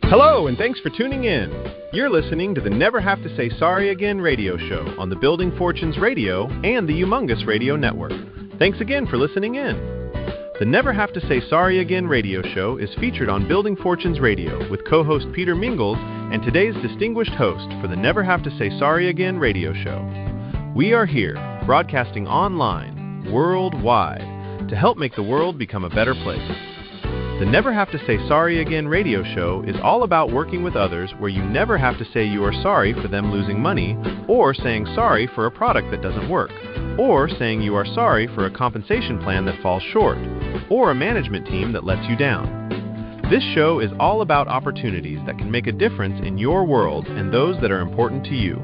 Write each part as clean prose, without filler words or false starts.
Hello, and thanks for tuning in. You're listening to the Never Have to Say Sorry Again radio show on the Building Fortunes Radio and the Humongous Radio Network. Thanks again for listening in. The Never Have to Say Sorry Again radio show is featured on Building Fortunes Radio with co-host Peter Mingles and today's distinguished host for the Never Have to Say Sorry Again radio show. We are here, broadcasting online, worldwide, to help make the world become a better place. The Never Have to Say Sorry Again radio show is all about working with others where you never have to say you are sorry for them losing money, or saying sorry for a product that doesn't work, or saying you are sorry for a compensation plan that falls short, or a management team that lets you down. This show is all about opportunities that can make a difference in your world and those that are important to you.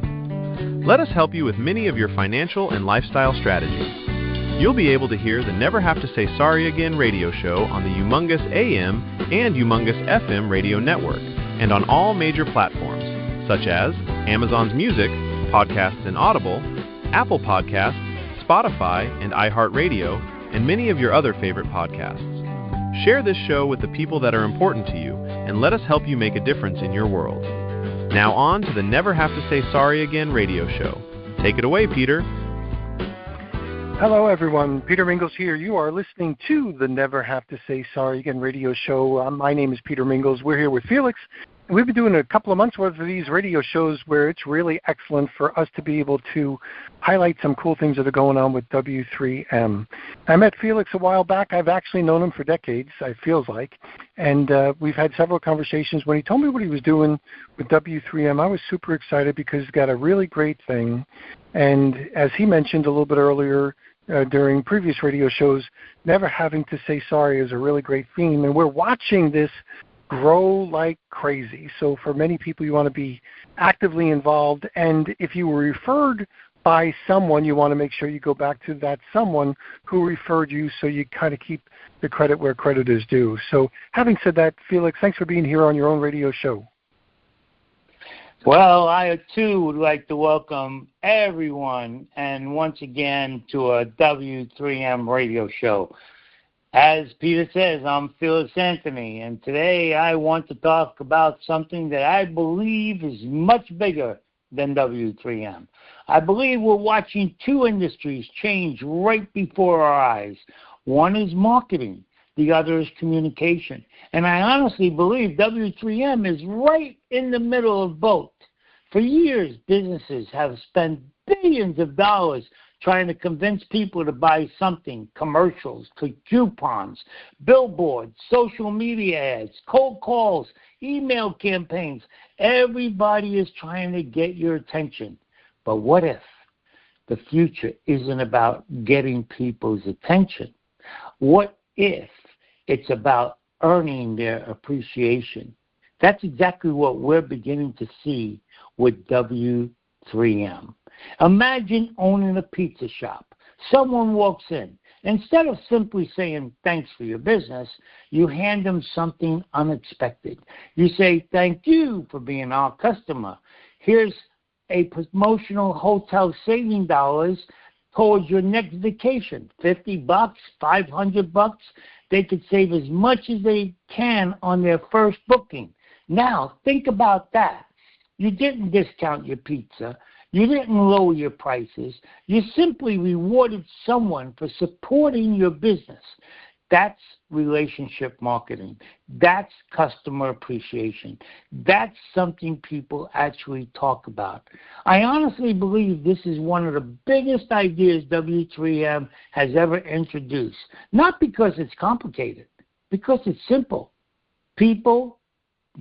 Let us help you with many of your financial and lifestyle strategies. You'll be able to hear the Never Have to Say Sorry Again radio show on the Humongous AM and Humongous FM radio network and on all major platforms, such as Amazon's Music, Podcasts and Audible, Apple Podcasts, Spotify and iHeartRadio, and many of your other favorite podcasts. Share this show with the people that are important to you and let us help you make a difference in your world. Now on to the Never Have to Say Sorry Again radio show. Take it away, Peter. Hello, everyone. Peter Mingles here. You are listening to the Never Have to Say Sorry Again radio show. My name is Peter Mingles. We're here with Felix, and we've been doing a couple of months worth of these radio shows where it's really excellent for us to be able to highlight some cool things that are going on with W3M. I met Felix a while back. I've actually known him for decades, it feels like, and we've had several conversations. When he told me what he was doing with W3M, I was super excited because he's got a really great thing. And as he mentioned a little bit earlier during previous radio shows, never having to say sorry is a really great theme. And we're watching this grow like crazy. So for many people, you want to be actively involved. And if you were referred by someone, you want to make sure you go back to that someone who referred you so you kind of keep the credit where credit is due. So having said that, Felix, thanks for being here on your own radio show. Well, I too would like to welcome everyone and once again to a W3M radio show. As Peter says, I'm Felix Anthony, and today I want to talk about something that I believe is much bigger than W3M. I believe we're watching two industries change right before our eyes. One is marketing. The other is communication. And I honestly believe W3M is right in the middle of both. For years, businesses have spent billions of dollars trying to convince people to buy something, commercials, coupons, billboards, social media ads, cold calls, email campaigns. Everybody is trying to get your attention. But what if the future isn't about getting people's attention? What if it's about earning their appreciation? That's exactly what we're beginning to see with W3M. Imagine owning a pizza shop. Someone walks in. Instead of simply saying thanks for your business, you hand them something unexpected. You say, thank you for being our customer. Here's a promotional hotel saving dollars towards your next vacation. $50, $500. They could save as much as they can on their first booking. Now, think about that. You didn't discount your pizza. You didn't lower your prices. You simply rewarded someone for supporting your business. That's relationship marketing. That's customer appreciation. That's something people actually talk about. I honestly believe this is one of the biggest ideas W3M has ever introduced. Not because it's complicated, because it's simple. People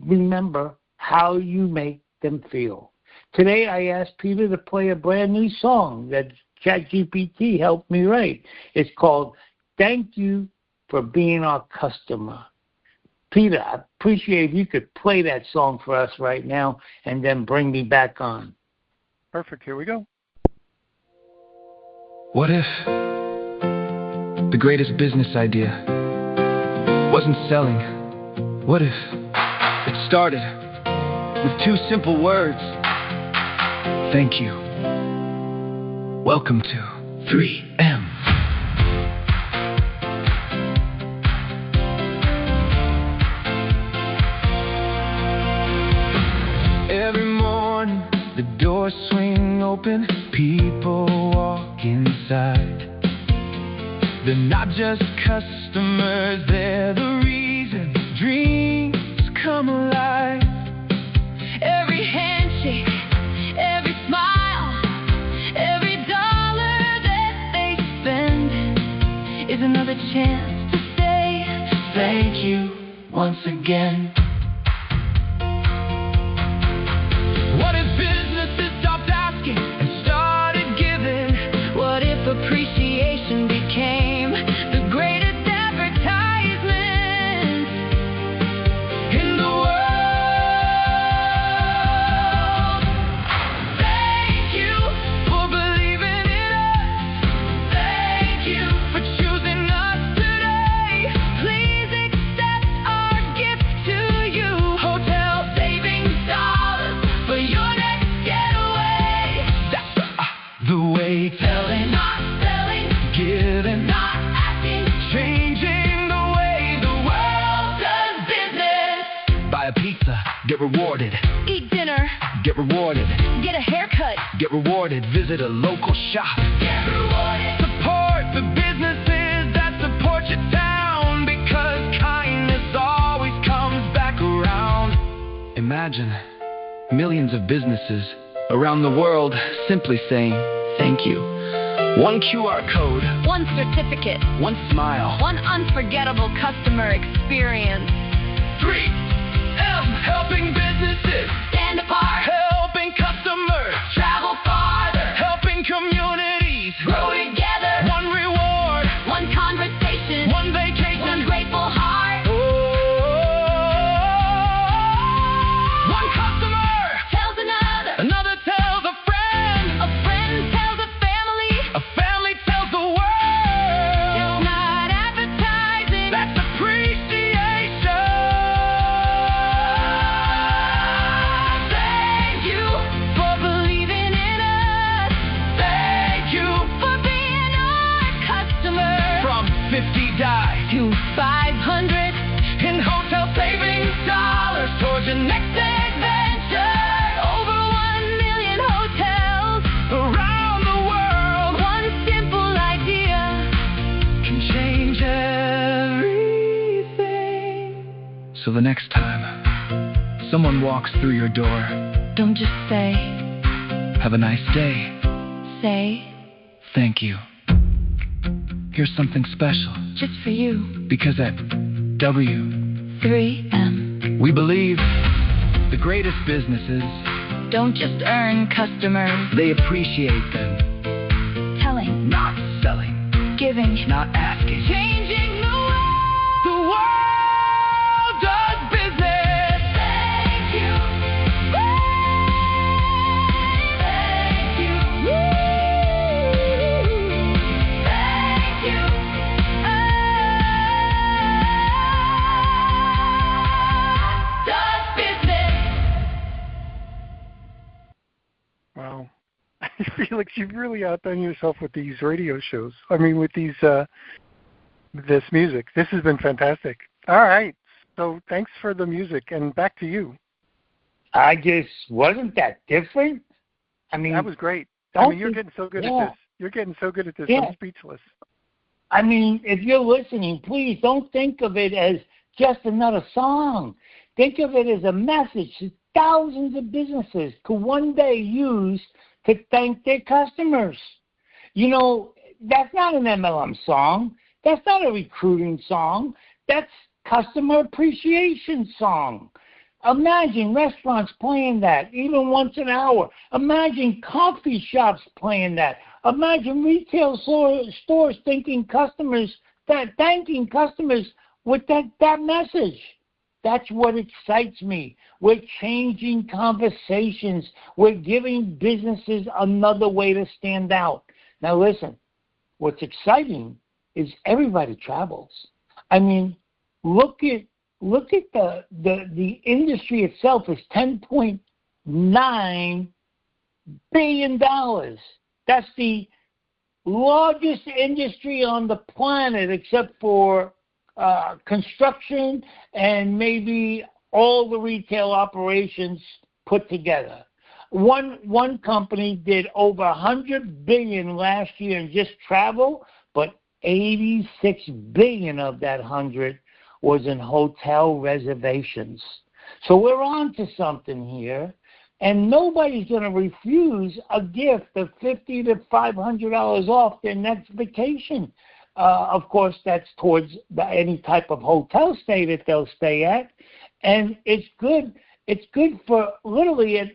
remember how you make them feel. Today I asked Peter to play a brand new song that ChatGPT helped me write. It's called Thank You for Being Our Customer. Peter, I appreciate if you could play that song for us right now and then bring me back on. Perfect. Here we go. What if the greatest business idea wasn't selling? What if it started with two simple words? Thank you. Welcome to 3M. The doors swing open, people walk inside. They're not just customers, they're the reason dreams come alive. Every handshake, every smile, every dollar that they spend is another chance to say thank you once again. What if businesses stopped asking and started giving? What if appreciation became the greatest advertisement In the world. Thank you for believing in us. Thank you for choosing us today. Please accept our gift to you. Hotel savings dollars for your next getaway. That's the way. Telling, not selling, giving, not asking, changing the way the world does business. Buy a pizza, get rewarded. Eat dinner, Get rewarded. get a haircut. Get rewarded. Visit a local shop. Get rewarded. Support the businesses that support your town, because kindness always comes back around. Imagine millions of businesses around the world simply saying thank you. One QR code, One certificate, one smile. one unforgettable customer experience. 3M, helping businesses Stand apart, helping customers travel farther, helping communities grow together. one reward, One conversation, one vacation. one grateful heart. One customer, Tells another, another tells a friend tells a family tells the world. it's not advertising. That's appreciation. Thank you for believing in us. Thank you For being our customer. from 50 die To 500, in hotel savings dollars towards your next adventure. over 1 million hotels. Around the world One simple idea. can change everything. So the next time someone walks through your door, Don't just say, have a nice day. say, Thank you. Here's something special, just for you. because at W, 3M. we believe the greatest businesses, Don't just earn customers. they appreciate them, Telling, not selling, giving, not asking. changing the world. The world does business. Thank you. Thank you. Thank you. Does business. Wow. Felix, you've really outdone yourself with these radio shows. I mean, with these this music. This has been fantastic. All right. So thanks for the music, and back to you. I just wasn't that different. I mean, That was great. I don't mean, you're think- getting so good yeah. at this. You're getting so good at this. Yeah. I'm speechless. I mean, if you're listening, please don't think of it as just another song. Think of it as a message that thousands of businesses could one day use to thank their customers. You know, that's not an MLM song. That's not a recruiting song. That's customer appreciation song. Imagine restaurants playing that even once an hour. Imagine coffee shops playing that. Imagine retail stores thanking customers with that message. That's what excites me. We're changing conversations. We're giving businesses another way to stand out. Now listen, what's exciting is everybody travels. I mean, look at the industry itself is $10.9 billion. That's the largest industry on the planet, except for construction and maybe all the retail operations put together. One company did over $100 billion last year in just travel, but $86 billion of that 100 was in hotel reservations. So we're on to something here, and nobody's going to refuse a gift of $50 to $500 off their next vacation. Of course, that's towards any type of hotel stay that they'll stay at, and it's good. It's good for literally at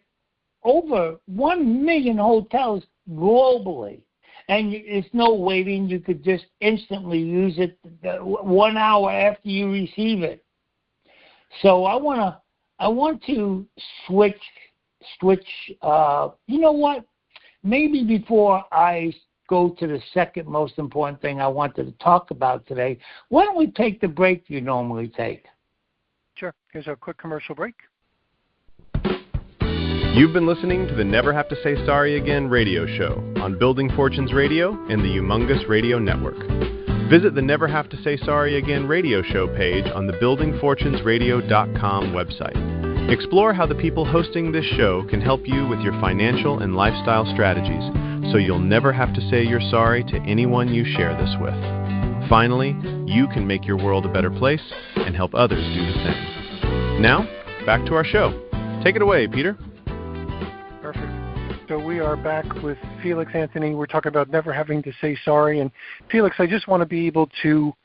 over 1 million hotels globally. And it's no waiting. You could just instantly use it 1 hour after you receive it. So I want to switch. You know what? Maybe before I go to the second most important thing I wanted to talk about today, why don't we take the break you normally take? Sure. Here's a quick commercial break. You've been listening to the Never Have to Say Sorry Again radio show on Building Fortunes Radio and the Humongous Radio Network. Visit the Never Have to Say Sorry Again radio show page on the buildingfortunesradio.com website. Explore how the people hosting this show can help you with your financial and lifestyle strategies so you'll never have to say you're sorry to anyone you share this with. Finally, you can make your world a better place and help others do the same. Now, back to our show. Take it away, Peter. Perfect. So we are back with Felix Anthony. We're talking about never having to say sorry. And Felix, I just want to be able to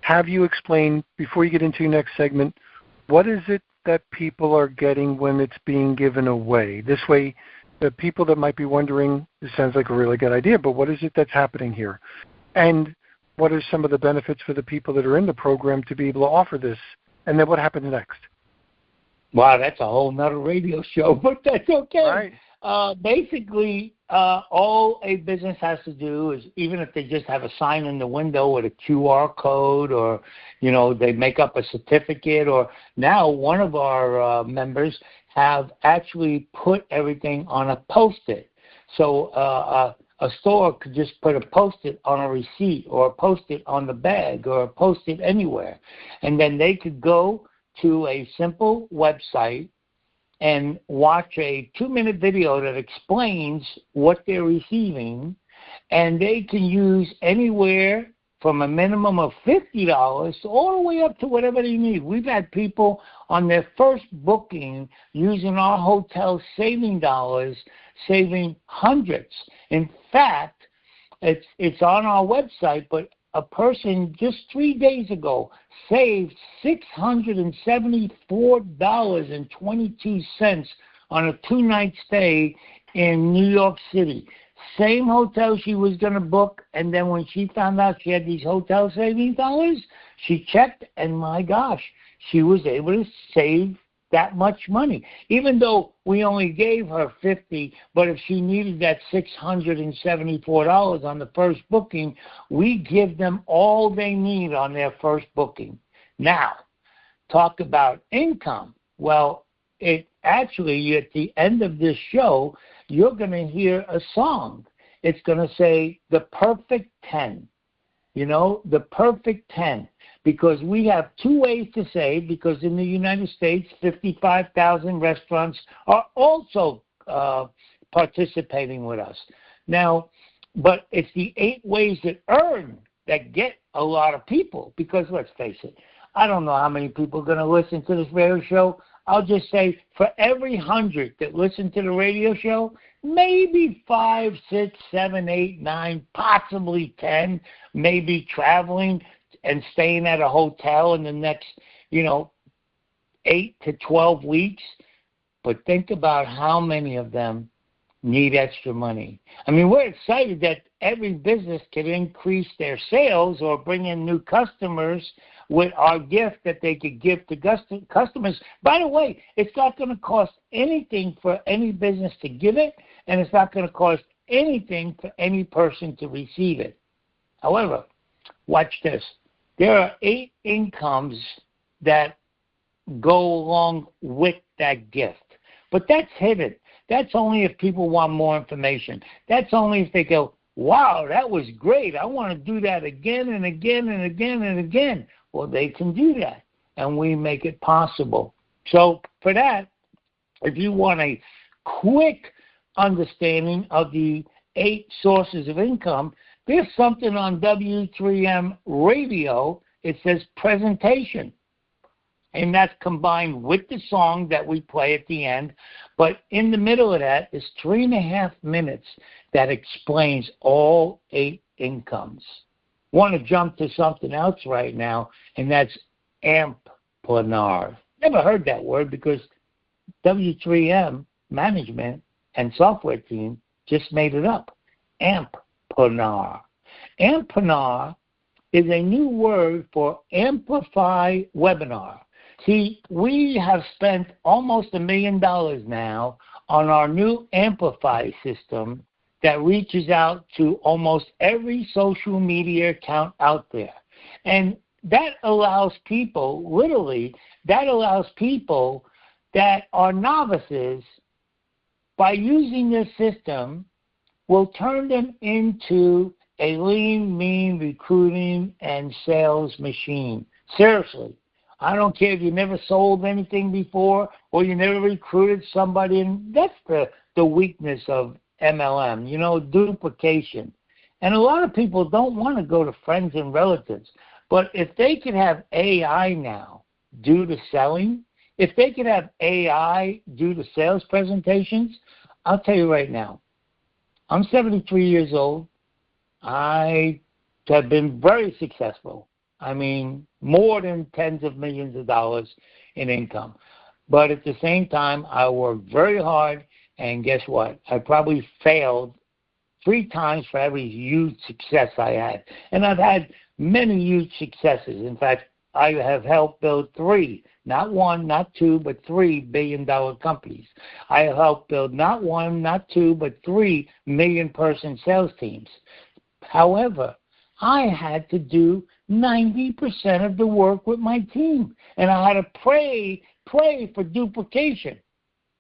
have you explain, before you get into your next segment, what is it that people are getting when it's being given away? This way, the people that might be wondering, this sounds like a really good idea, but what is it that's happening here? And what are some of the benefits for the people that are in the program to be able to offer this? And then what happens next? Wow, that's a whole nother radio show, but that's okay. Right. Basically, all a business has to do is, even if they just have a sign in the window with a QR code, or, you know, they make up a certificate, or now one of our members have actually put everything on a Post-it. So a store could just put a Post-it on a receipt, or a Post-it on the bag, or a Post-it anywhere. And then they could go to a simple website and watch a 2-minute video that explains what they're receiving, and they can use anywhere from a minimum of $50 all the way up to whatever they need. We've had people on their first booking using our hotel saving dollars, saving hundreds. In fact, it's on our website, but a person just 3 days ago saved $674.22 on a 2-night stay in New York City. Same hotel she was going to book, and then when she found out she had these hotel savings dollars, she checked, and my gosh, she was able to save that much money. Even though we only gave her $50, but if she needed that $674 on the first booking, we give them all they need on their first booking. Now, talk about income. Well, it actually, at the end of this show, you're going to hear a song. It's going to say the perfect 10. You know, the perfect 10. Because we have 2 ways to save, because in the United States, 55,000 restaurants are also participating with us. Now, but it's the 8 ways that earn that get a lot of people, because let's face it, I don't know how many people are going to listen to this radio show. I'll just say for every 100 that listen to the radio show, maybe 5, 6, 7, 8, 9, possibly 10 may be traveling and staying at a hotel in the next, 8 to 12 weeks. But think about how many of them need extra money. I mean, we're excited that every business can increase their sales or bring in new customers with our gift that they could give to customers. By the way, it's not going to cost anything for any business to give it, and it's not going to cost anything for any person to receive it. However, watch this. There are 8 incomes that go along with that gift. But that's hidden. That's only if people want more information. That's only if they go, wow, that was great. I want to do that again and again and again and again. Well, they can do that, and we make it possible. So for that, if you want a quick understanding of the 8 sources of income, there's something on W3M radio. It says presentation. And that's combined with the song that we play at the end. But in the middle of that is 3.5 minutes that explains all 8 incomes. Want to jump to something else right now, and that's Amplinar. Never heard that word because W3M management and software team just made it up. Amplinar. Amplinar is a new word for Amplify Webinar. See, we have spent almost $1 million now on our new Amplify system that reaches out to almost every social media account out there. And that allows people, literally, that allows people that are novices, by using this system, will turn them into a lean, mean recruiting and sales machine. Seriously. I don't care if you never sold anything before or you never recruited somebody. And that's the weakness of MLM, duplication. And a lot of people don't want to go to friends and relatives. But if they could have AI now do the selling, if they could have AI do the sales presentations, I'll tell you right now, I'm 73 years old. I have been very successful. I mean, more than tens of millions of dollars in income. But at the same time, I worked very hard, and guess what? I probably failed 3 times for every huge success I had. And I've had many huge successes. In fact, I have helped build 3, not 1, not 2, but 3 billion-dollar companies. I have helped build not 1, not 2, but 3 million-person sales teams. However, I had to do 90% of the work with my team, and I had to pray for duplication.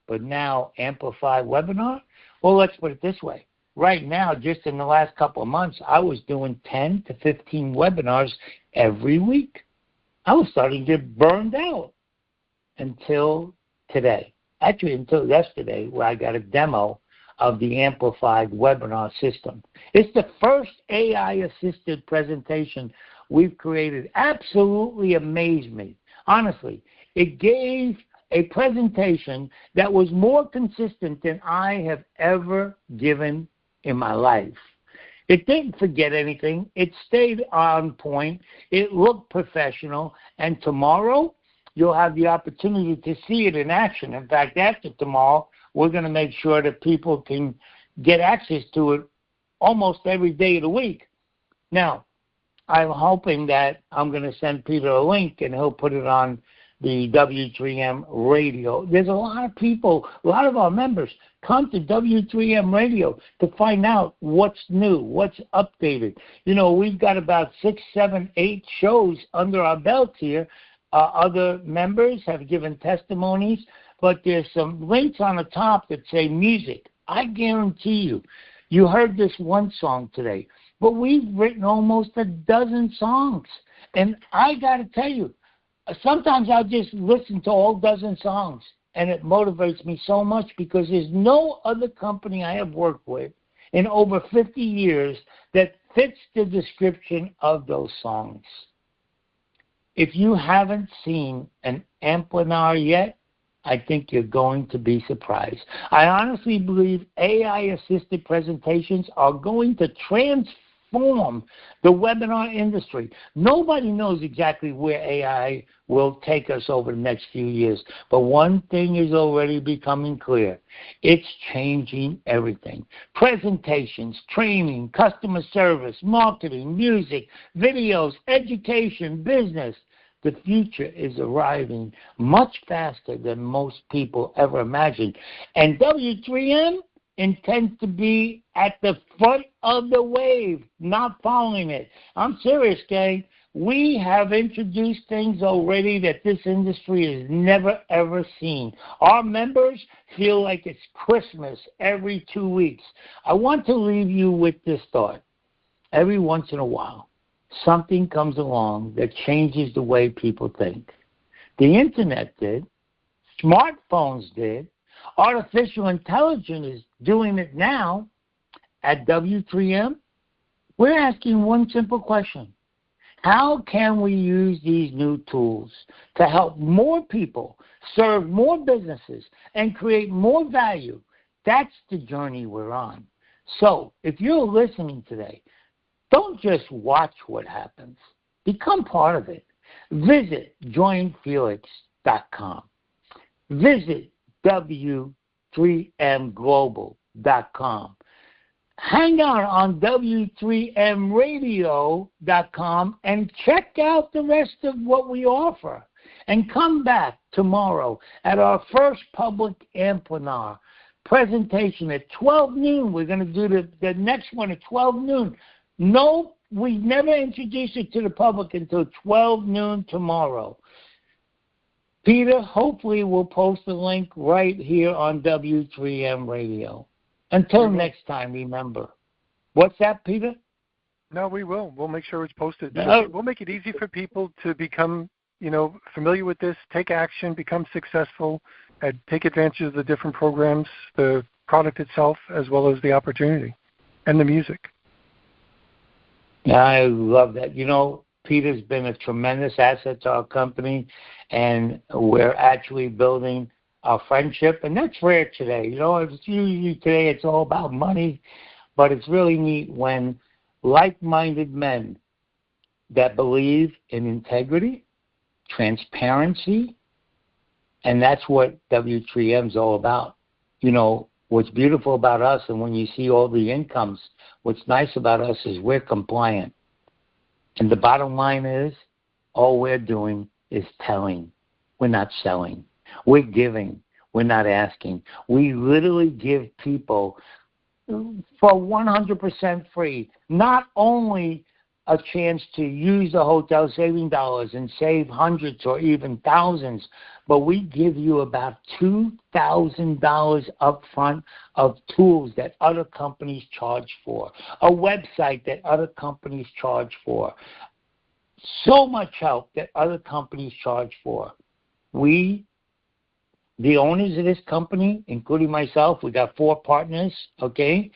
But now, Amplify Webinar? Well, let's put it this way. Right now, just in the last couple of months, I was doing 10 to 15 webinars every week. I was starting to get burned out until today. Actually, until yesterday, where I got a demo of the Amplified Webinar system. It's the first AI-assisted presentation we've created. Absolutely amazed me. Honestly, it gave a presentation that was more consistent than I have ever given in my life. It didn't forget anything. It stayed on point. It looked professional. And tomorrow, you'll have the opportunity to see it in action. In fact, after tomorrow, we're going to make sure that people can get access to it almost every day of the week. Now, I'm hoping that I'm going to send Peter a link, and he'll put it on the W3M radio. There's a lot of people, a lot of our members come to W3M radio to find out what's new, what's updated. We've got about 6, 7, 8 shows under our belt here. Other members have given testimonies, but there's some links on the top that say music. I guarantee you heard this one song today, but we've written almost a dozen songs. And I got to tell you, sometimes I'll just listen to all dozen songs, and it motivates me so much because there's no other company I have worked with in over 50 years that fits the description of those songs. If you haven't seen an Amplinar yet, I think you're going to be surprised. I honestly believe AI-assisted presentations are going to transform the webinar industry. Nobody knows exactly where AI will take us over the next few years, but one thing is already becoming clear. It's changing everything. Presentations, training, customer service, marketing, music, videos, education, business. The future is arriving much faster than most people ever imagined. And W3M intends to be at the front of the wave, not following it. I'm serious, gang. We have introduced things already that this industry has never, ever seen. Our members feel like it's Christmas every 2 weeks. I want to leave you with this thought. Every once in a while, something comes along that changes the way people think. The internet did. Smartphones did. Artificial intelligence is doing it now at W3M. We're asking one simple question. How can we use these new tools to help more people, serve more businesses, and create more value? That's the journey we're on. So if you're listening today, don't just watch what happens. Become part of it. Visit joinfelix.com. Visit W3mglobal.com. Hang out on W3mradio.com and check out the rest of what we offer. And come back tomorrow at our first public Amplinar presentation at 12 noon. We're going to do the next one at 12 noon. No, we never introduce it to the public until 12 noon tomorrow. Peter, hopefully we'll post the link right here on W3M Radio. Until next time, remember. What's that, Peter? No, we will. We'll make sure it's posted. We'll make it easy for people to become, familiar with this, take action, become successful, and take advantage of the different programs, the product itself, as well as the opportunity and the music. Yeah, I love that. Peter's been a tremendous asset to our company, and we're actually building our friendship, and that's rare today. It's usually today it's all about money, but it's really neat when like-minded men that believe in integrity, transparency, and that's what W3M is all about. What's beautiful about us, and when you see all the incomes, what's nice about us is we're compliant. And the bottom line is, all we're doing is telling. We're not selling. We're giving. We're not asking. We literally give people for 100% free, not only a chance to use the hotel saving dollars and save hundreds or even thousands, but we give you about $2,000 up front of tools that other companies charge for, a website that other companies charge for, so much help that other companies charge for. We, the owners of this company, including myself, we got 4 partners, okay?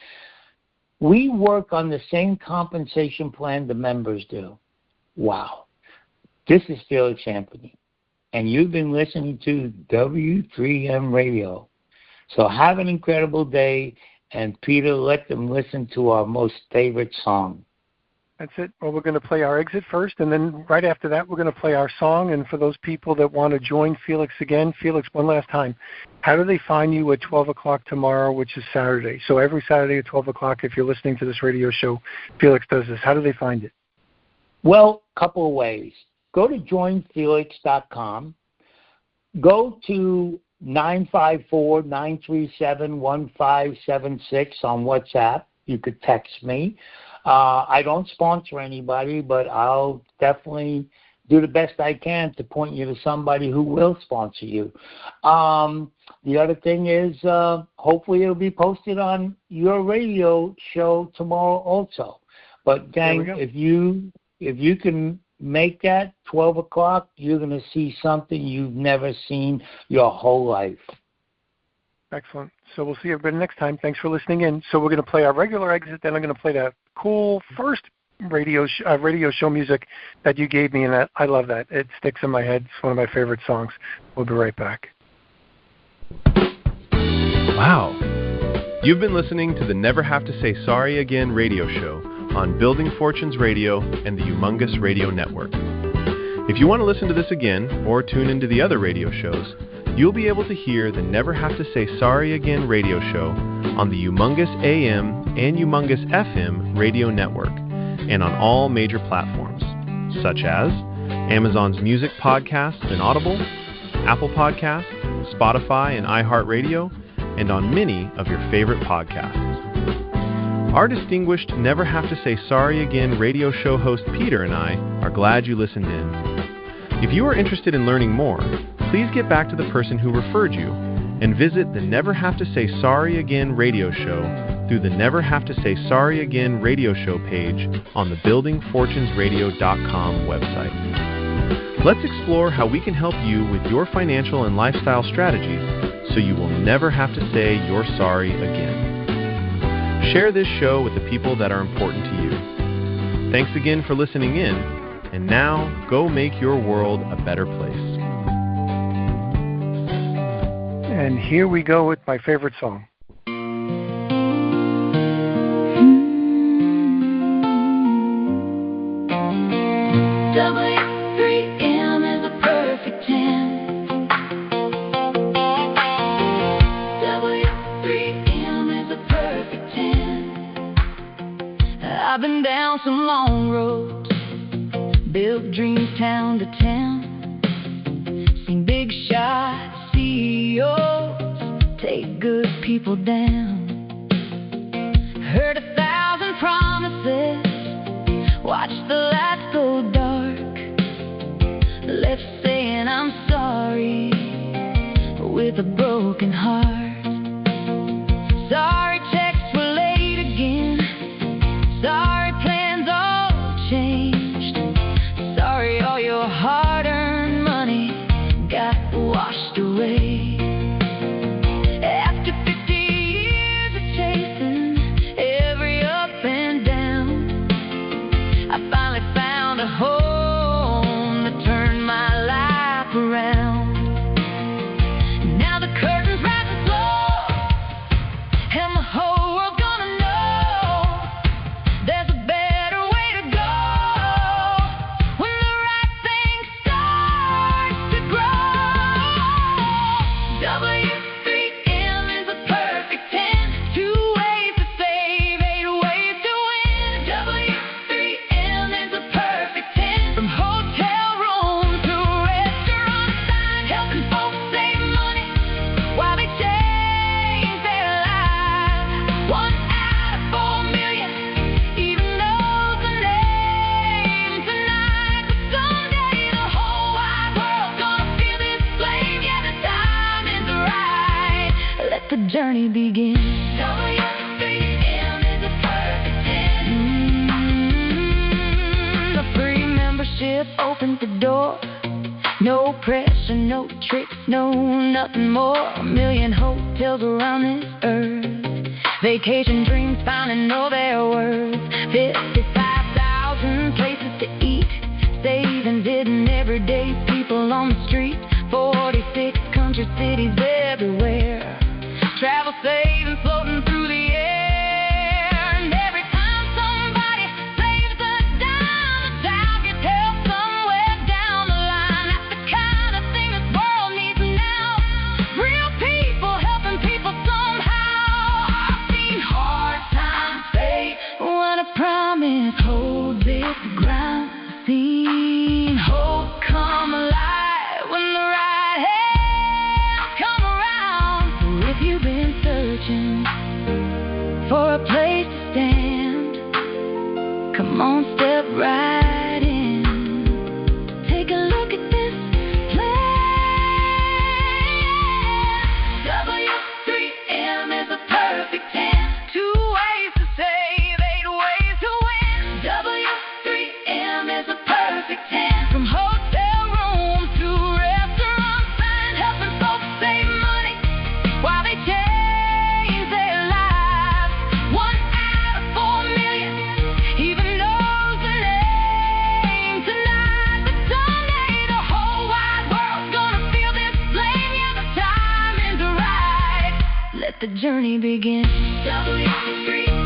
We work on the same compensation plan the members do. Wow. This is Felix Anthony, and you've been listening to W3M Radio. So have an incredible day, and Peter, let them listen to our most favorite song. That's it. Well, we're going to play our exit first, and then right after that, we're going to play our song. And for those people that want to join Felix again, Felix, one last time, how do they find you at 12 o'clock tomorrow, which is Saturday? So every Saturday at 12 o'clock, if you're listening to this radio show, Felix does this. How do they find it? Well, a couple of ways. Go to joinfelix.com. Go to 954-937-1576 on WhatsApp. You could text me. I don't sponsor anybody, but I'll definitely do the best I can to point you to somebody who will sponsor you. The other thing is hopefully it'll be posted on your radio show tomorrow also. But, gang, if you can make that 12 o'clock, you're going to see something you've never seen your whole life. Excellent. So we'll see everybody next time. Thanks for listening in. So we're going to play our regular exit, then I'm going to play that cool first radio show music that you gave me, and I love that. It sticks in my head. It's one of my favorite songs. We'll be right back. Wow. You've been listening to the Never Have to Say Sorry Again radio show on Building Fortunes Radio and the Humongous Radio Network. If you want to listen to this again or tune into the other radio shows, you'll be able to hear the Never Have to Say Sorry Again radio show on the Humongous AM and Humongous FM radio network and on all major platforms, such as Amazon's Music Podcasts and Audible, Apple Podcasts, Spotify and iHeartRadio, and on many of your favorite podcasts. Our distinguished Never Have to Say Sorry Again radio show host Peter and I are glad you listened in. If you are interested in learning more, please get back to the person who referred you and visit the Never Have to Say Sorry Again radio show through the Never Have to Say Sorry Again radio show page on the BuildingFortunesRadio.com website. Let's explore how we can help you with your financial and lifestyle strategies so you will never have to say you're sorry again. Share this show with the people that are important to you. Thanks again for listening in, and now go make your world a better place. And here we go with my favorite song. W3M is a perfect 10. W3M is a perfect 10. I've been down some long roads, built dreams town to town, seen big shots, CEOs take good people down, heard 1,000 promises, watched the lights go dark, left saying I'm sorry with a broken heart. Sorry texts were late again, sorry plans all changed, sorry all your hard-earned money got washed away. After 50 years of chasing every up and down, I finally found a home that turned my life around. Now the curtain's rising slow, and the whole world's gonna know there's a better way to go when the right thing starts to grow. W3M is a perfect 10. 2 ways to save, 8 ways to win. W3M is a perfect 10. From hotel rooms to restaurant signs, helping folks save money while they change their lives. 1 out of 4 million even knows the name tonight. But someday the whole wide world's gonna feel this flame. Yeah, the time is right. Let the journey begin. W3M is a perfect 10. The free membership opens the door. No pressure, no tricks, no nothing more. 1 million hotels around this earth. Vacation dreams finally know their worth. 55,000 places to eat. Savings hidden everyday people on the street. 46 country cities everywhere. Travel savings floating through the air. And every time somebody saves a dime, the child gets help somewhere down the line. That's the kind of thing this world needs now. Real people helping people somehow. I've seen hard times fade when a promise holds its ground. Seen hope come alive when the right hands come around. So if you've been searching for a place to stand, come on, step right in. Take a look at this plan. W3M is a perfect 10. 2 ways to save, 8 ways to win. W3M is a perfect 10. From hotel rooms to restaurant signs, helping folks save money while they change their lives. 1 out of 4 million even knows the name tonight. But someday the whole wide world's gonna feel this flame. Yeah, the time is right. Let the journey begin. W3M.